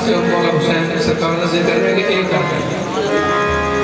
से मौला हुसैन सरकार का जिक्र है कि एक गल है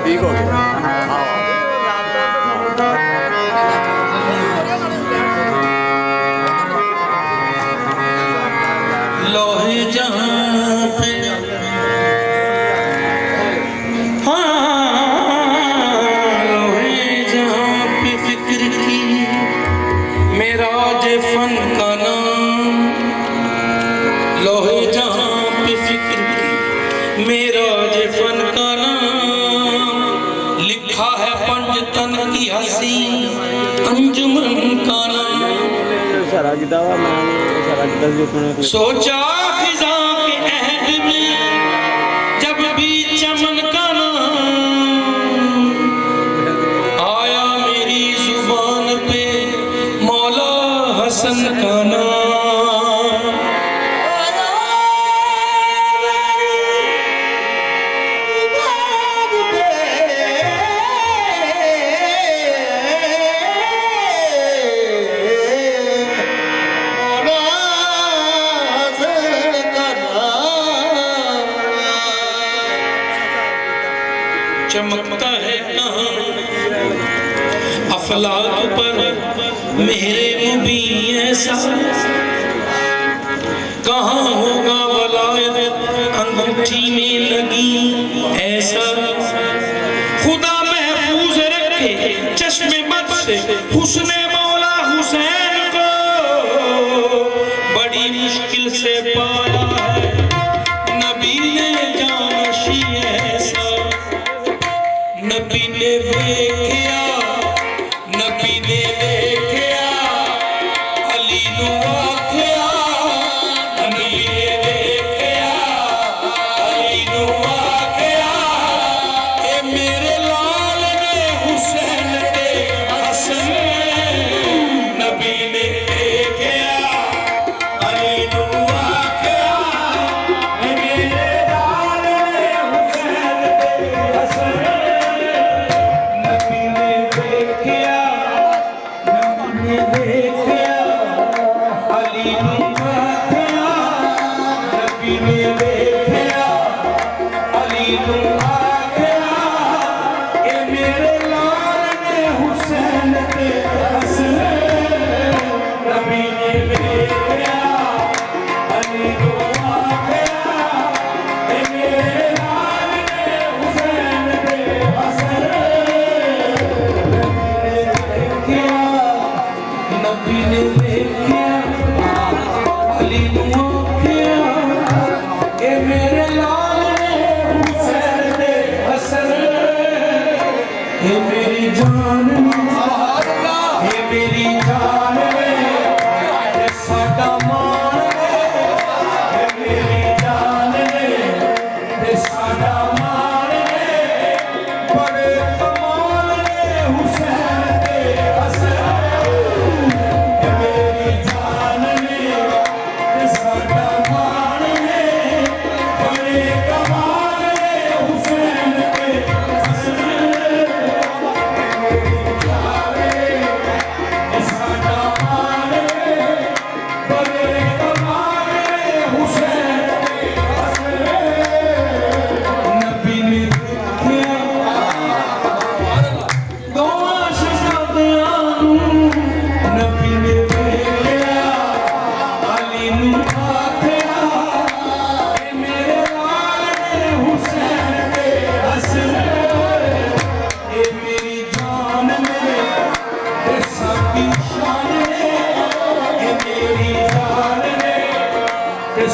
ठीक हो गया। लोहे जहाँ पे लोहे जहाँ पे फिक्र की मेरा जे फन का नाम लोहे जहाँ पे फिक्र की मेरा जे फन का नाम लिखा है पंजतन की हंसी अंजुमन का नाम सोचा फिजा के अहद में जब भी चमन का नाम आया मेरी जुबान पे मौला हसन का नाम चमकता है कहाँ अफलाक पर मेरे मुबी ऐसा कहाँ होगा वलायत अंगूठी में लगी ऐसा खुदा महफूज रखे चश्मे बद से हुस्ने मौला हुसैन को बड़ी मुश्किल से पाया है नबी ने जानशी ऐसा नबी ने देखिया नबी ने देखिया अली नू आखिया नबी ने देखिया अली नू आखिया ए मेरे लाल ने हुसैन ते हसन ने देखिया अली नू आखिया ए मेरे लाल ने हुसैन दे हसन ए मेरी जान ए मेरी जान ए साडा मान ए मेरी जान ए साडा मान बड़े कमाल ने हुसैन दे हसन ए मेरी जान ए साडा मान बड़े कमाल ने हुसैन दे हसन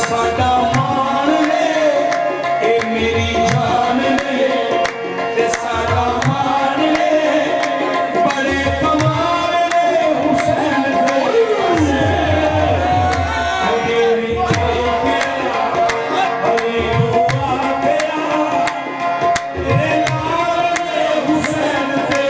साडा मान ले ए मेरी जान ले ते साडा मान ले बड़े कमाल ले हुसैन दे मेरी अली हुआ गया तेरे लाल ने हुसैन दे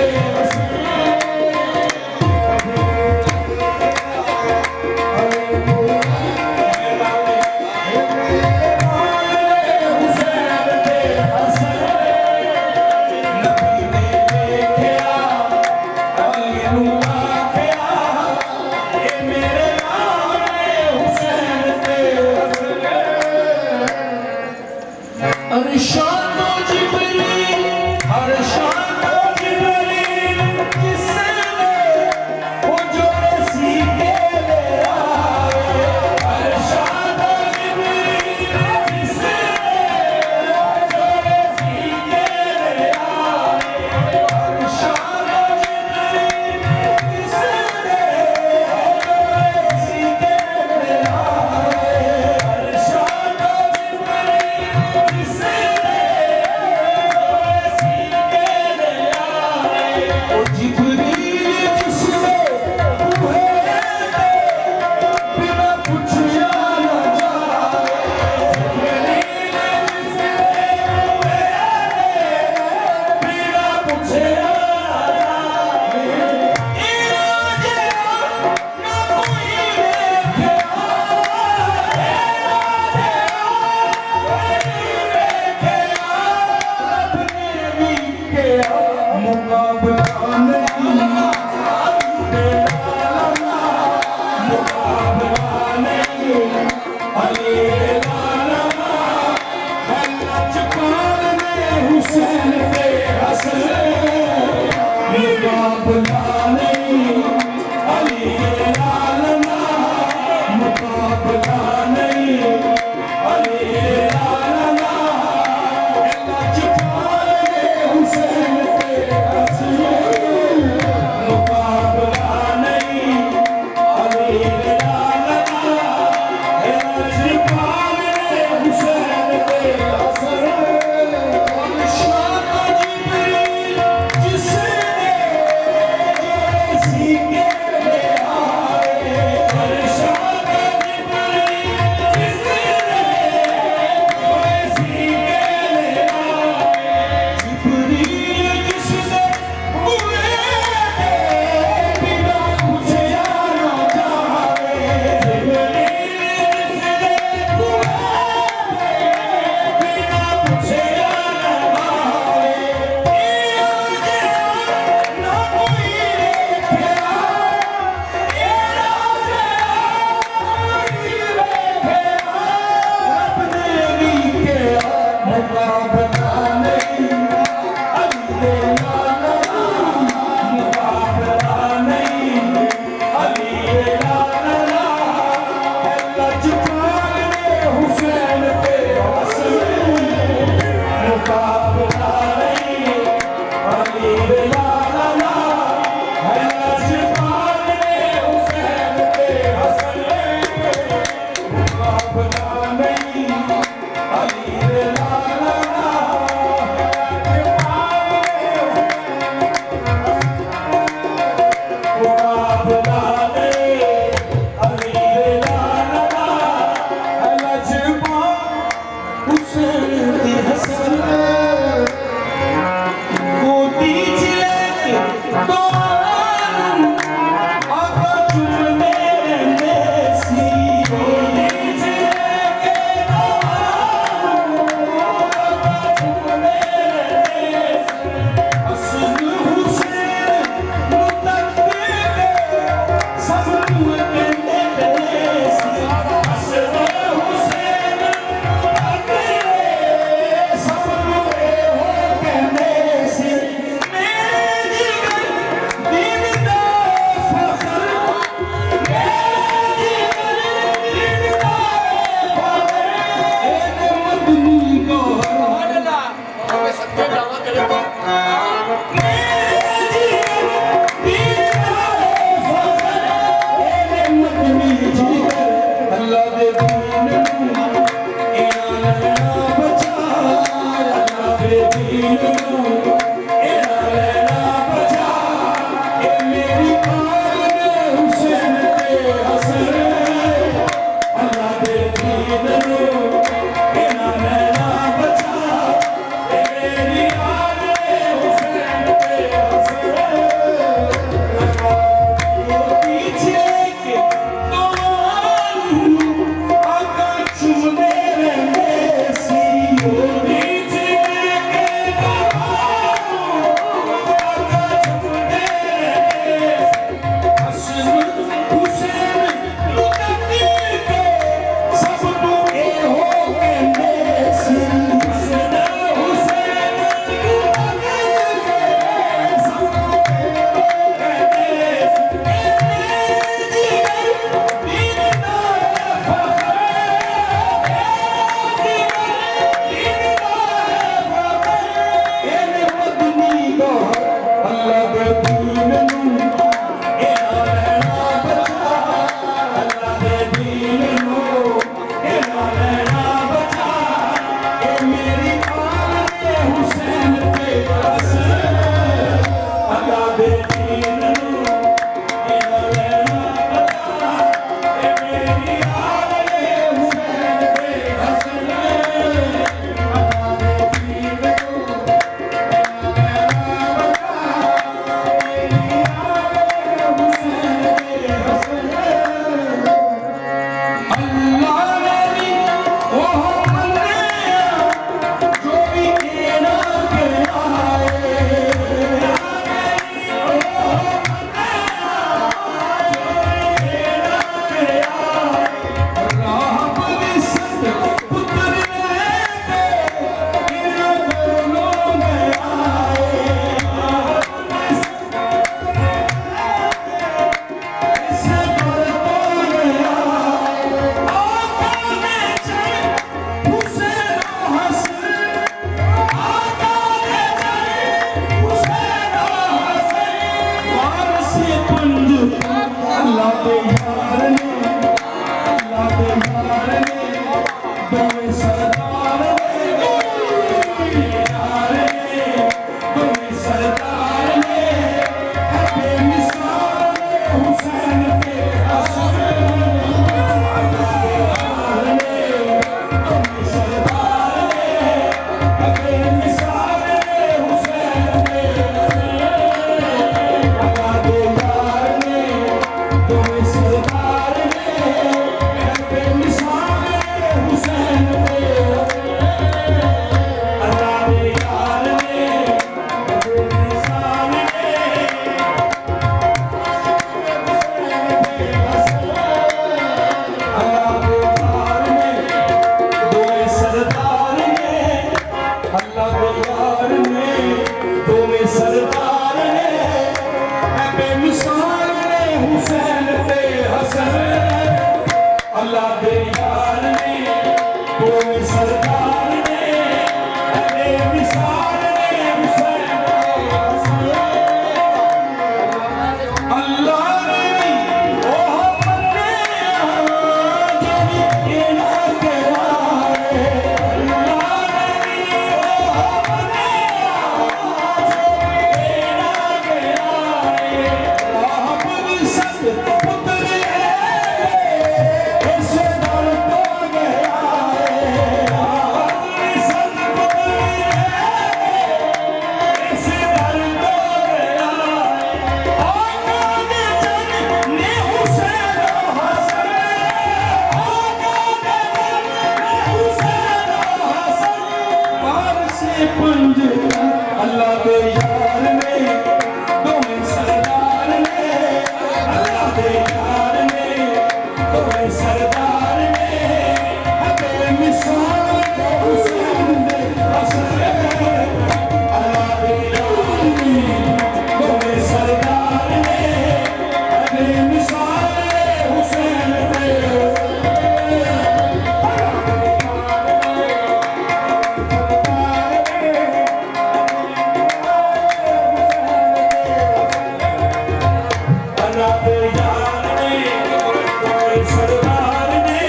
सरदार ने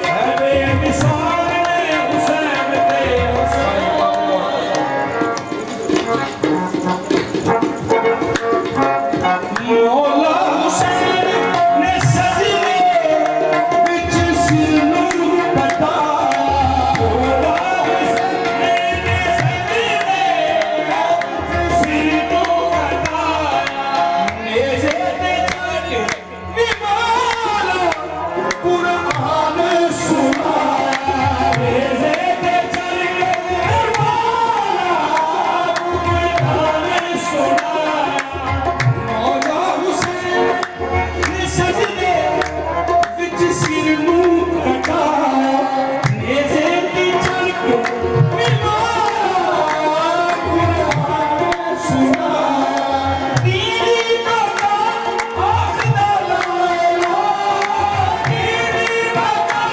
है बेमिसाल ने हुसैन ते हसन मौला हुसैन ने सजदे विच सिर नूं कटाया मौला हुसैन ने सजदे विच सिर नूं कटाया नेज़े ते चढ़ के मौला कुरान सुनाया नेज़े ते चढ़ के मौला कुरान सुनाया मौला हुसैन ने सजदे विच सिर नूं कटाया नेज़े ते चढ़ के मौला कुरान सुनाया दीदी बाबा आखदा ला इलाहा दीदी बाबा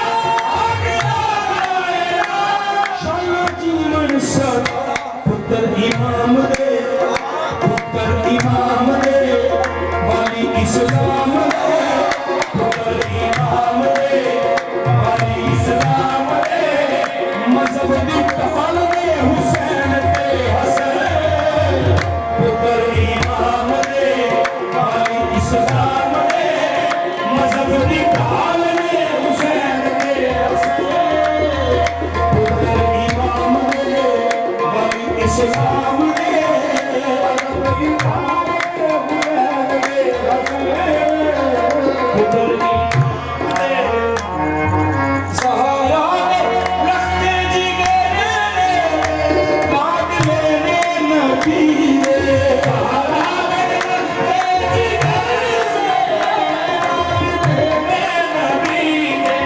आखदा ला इलाहा शाला जीवन सदा पुत्र इमाम दे वाली इस्लाम दे पुत्र इमाम दे वाली इस्लाम दे मजहब दी ढाल दे हुसैन ते हसन पुत्र इमाम दे वाली इस्लाम दे मजहब दी ढाल दे हुसैन ते हसन पुत्र इमाम दे वाली इस्लाम दे मजहब दी ढाल दे हुसैन ते हसन पुत्र इमाम दे सहारा ने रखते जिगर ने बाग लेने नबी दे सहारा ने रखते जिगर ने बाग लेने नबी दे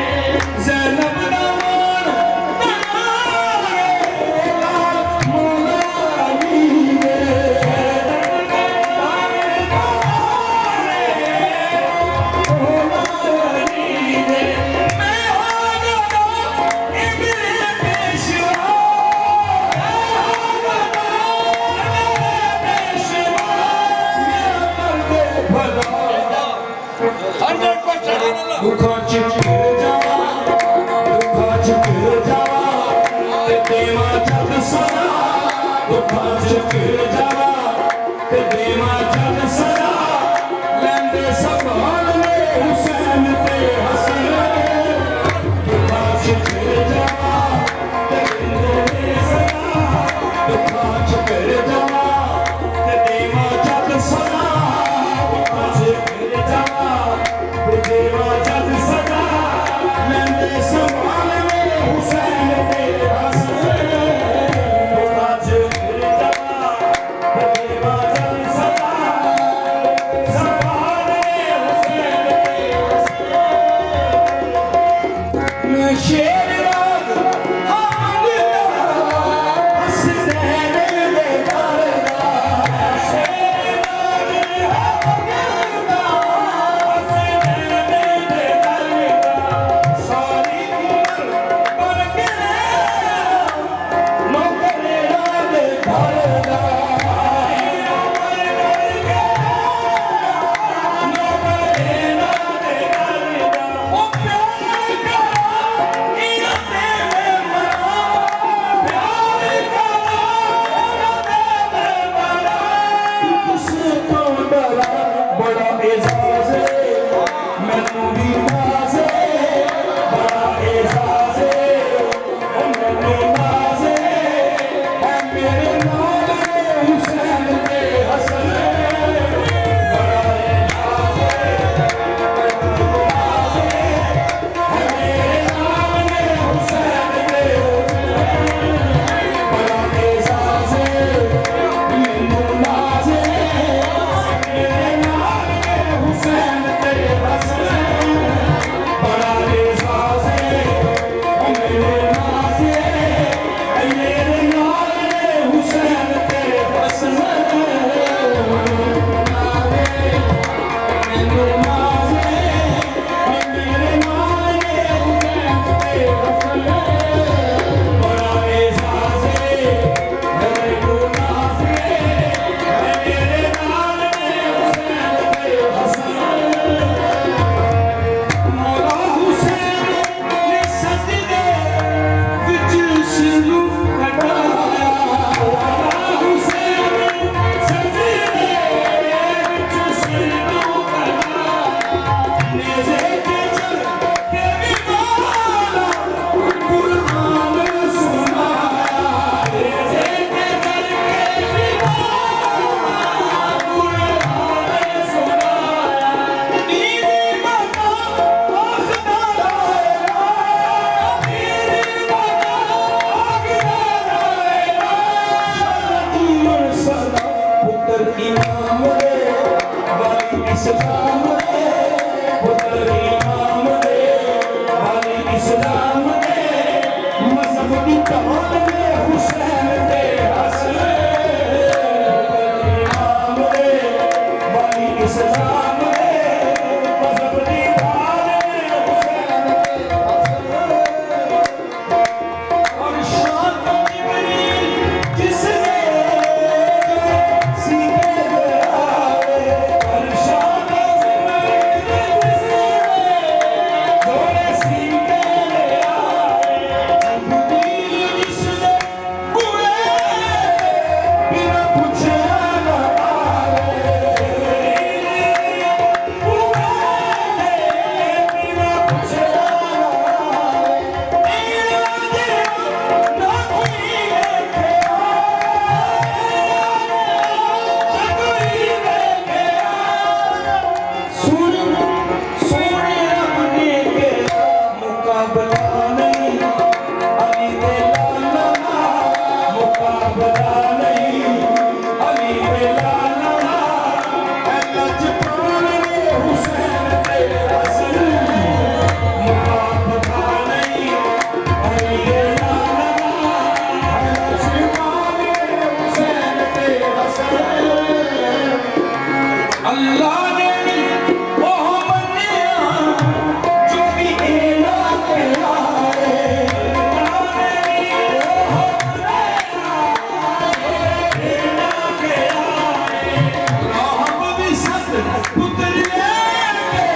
ज़ैनब दा मान बनाए लाल मौला अली दे ज़ैनब दा मान बनाए मौला अली दे मैं हो गया इब्ने पेशवा मैं हो गया इब्ने पेशवा मेरा दर्द भला 100% दुखों च घिर जावा दुखों च घिर जावा ते देवा जग सदा दुखों च घिर जावा ते देवा जग सदा लैंदे संभाल ले हुसैन ते हसन दुखों च घिर जावा ते देंदे सदा दुखों च घिर जावा ते देवा जग सदा दुखों च घिर जावा ते देवा जग सदा लैंदे संभाल ले हुसैन ते हसन दुखों च घिर जावा ते देवा जग सदा संभाल ले हुसैन कमाल में हुसैन ते हसन इमाम ने वाली इस्लाम ने मजहब दी ढाल में हुसैन ते हसन और शान जिब्रील जिसने सीने में आए और शान जिब्रील जिसने जोड़े सीने में आए जिब्रील जिसने हुए बिना पूछे ना आए हुए बिना पूछे ना अल्लाह ने ओह मन्निया जो भी ऐलान किया है अल्लाह ने ओह मन्निया ऐलान किया है हम भी सत पुत्र लेके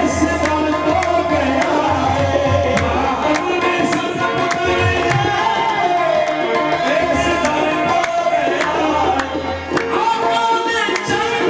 इस दर तो गया है हम भी सत पुत्र लेके इस दर तो गया है आका ने चल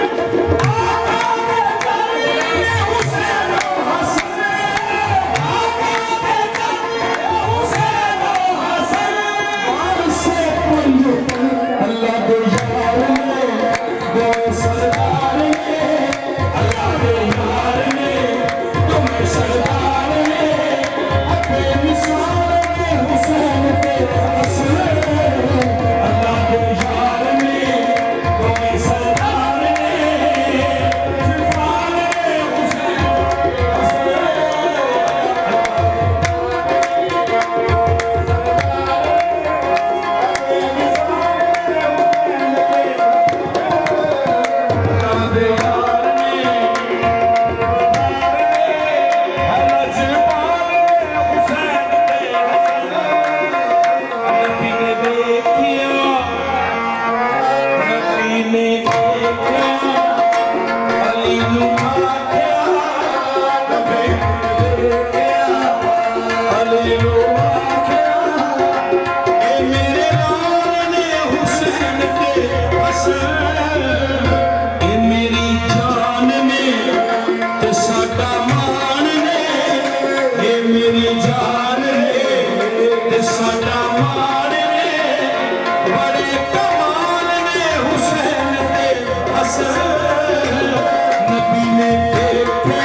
नबी ने देखा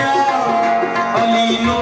अली नु